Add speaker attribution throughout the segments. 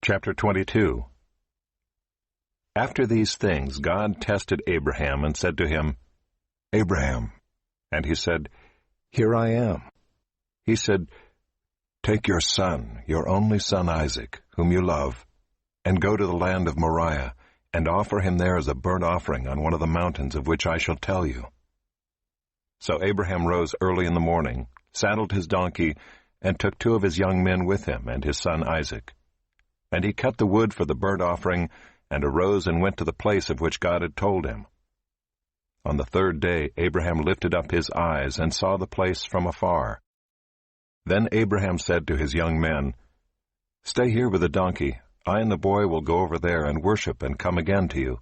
Speaker 1: Chapter 22. After these things God tested Abraham and said to him,
Speaker 2: Abraham.
Speaker 1: And he said,
Speaker 2: Here I am.
Speaker 1: He said,
Speaker 2: Take your son, your only son Isaac, whom you love, and go to the land of Moriah, and offer him there as a burnt offering on one of the mountains of which I shall tell you. So Abraham rose early in the morning, saddled his donkey, and took 2 of his young men with him and his son Isaac. And he cut the wood for the burnt offering, and arose and went to the place of which God had told him. On the 3rd day Abraham lifted up his eyes and saw the place from afar. Then Abraham said to his young men, Stay here with the donkey. I and the boy will go over there and worship and come again to you.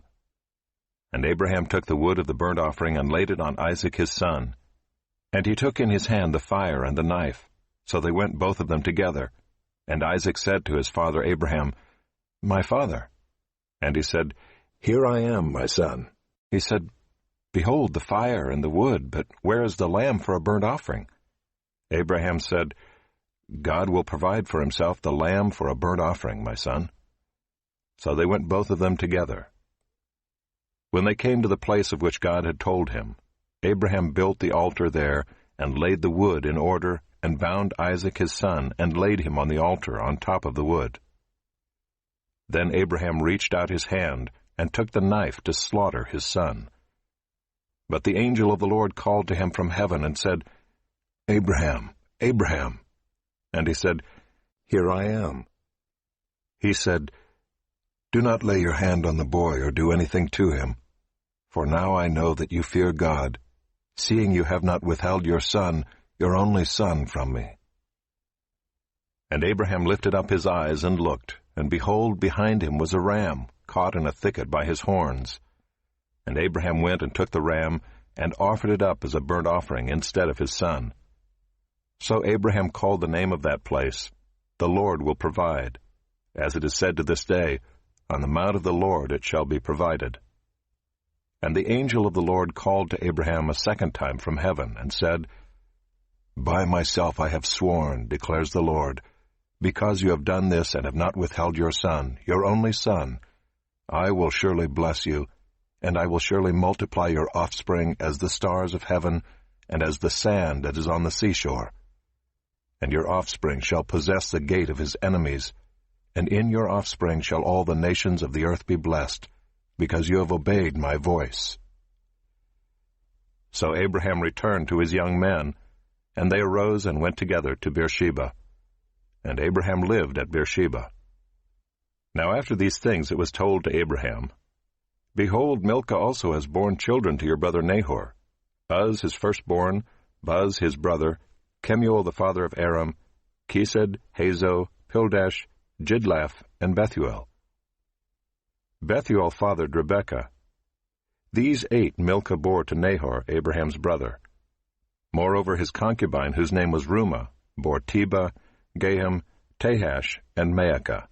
Speaker 2: And Abraham took the wood of the burnt offering and laid it on Isaac his son. And he took in his hand the fire and the knife. So they went both of them together. And Isaac said to his father Abraham, My father. And he said, Here I am, my son.
Speaker 1: He said, Behold the fire and the wood, but where is the lamb for a burnt offering? Abraham said, God will provide for himself the lamb for a burnt offering, my son. So they went both of them together. When they came to the place of which God had told him, Abraham built the altar there, and laid the wood in order, and bound Isaac his son, and laid him on the altar on top of the wood. Then Abraham reached out his hand, and took the knife to slaughter his son. But the angel of the Lord called to him from heaven, and said, Abraham, Abraham. And he said, Here I am. He said, Do not lay your hand on the boy, or do anything to him. For now I know that you fear God, seeing you have not withheld your son, your only son, from me. And Abraham lifted up his eyes and looked, and behold, behind him was a ram, caught in a thicket by his horns. And Abraham went and took the ram, and offered it up as a burnt offering instead of his son. So Abraham called the name of that place, The Lord will provide. As it is said to this day, On the mount of the Lord it shall be provided. And the angel of the Lord called to Abraham a second time from heaven, and said, By myself I have sworn, declares the Lord, because you have done this and have not withheld your son, your only son, I will surely bless you, and I will surely multiply your offspring as the stars of heaven and as the sand that is on the seashore. And your offspring shall possess the gate of his enemies, and in your offspring shall all the nations of the earth be blessed, because you have obeyed my voice. So Abraham returned to his young men, and they arose and went together to Beersheba. And Abraham lived at Beersheba. Now after these things it was told to Abraham, Behold, Milcah also has borne children to your brother Nahor, Uz his firstborn, Buz his brother, Kemuel the father of Aram, Kesed, Hazo, Pildash, Jidlaph, and Bethuel. Bethuel fathered Rebekah. These 8 Milcah bore to Nahor, Abraham's brother. Moreover his concubine, whose name was Reumah, bore Tebah, Gaham, Tahash, and Maacah.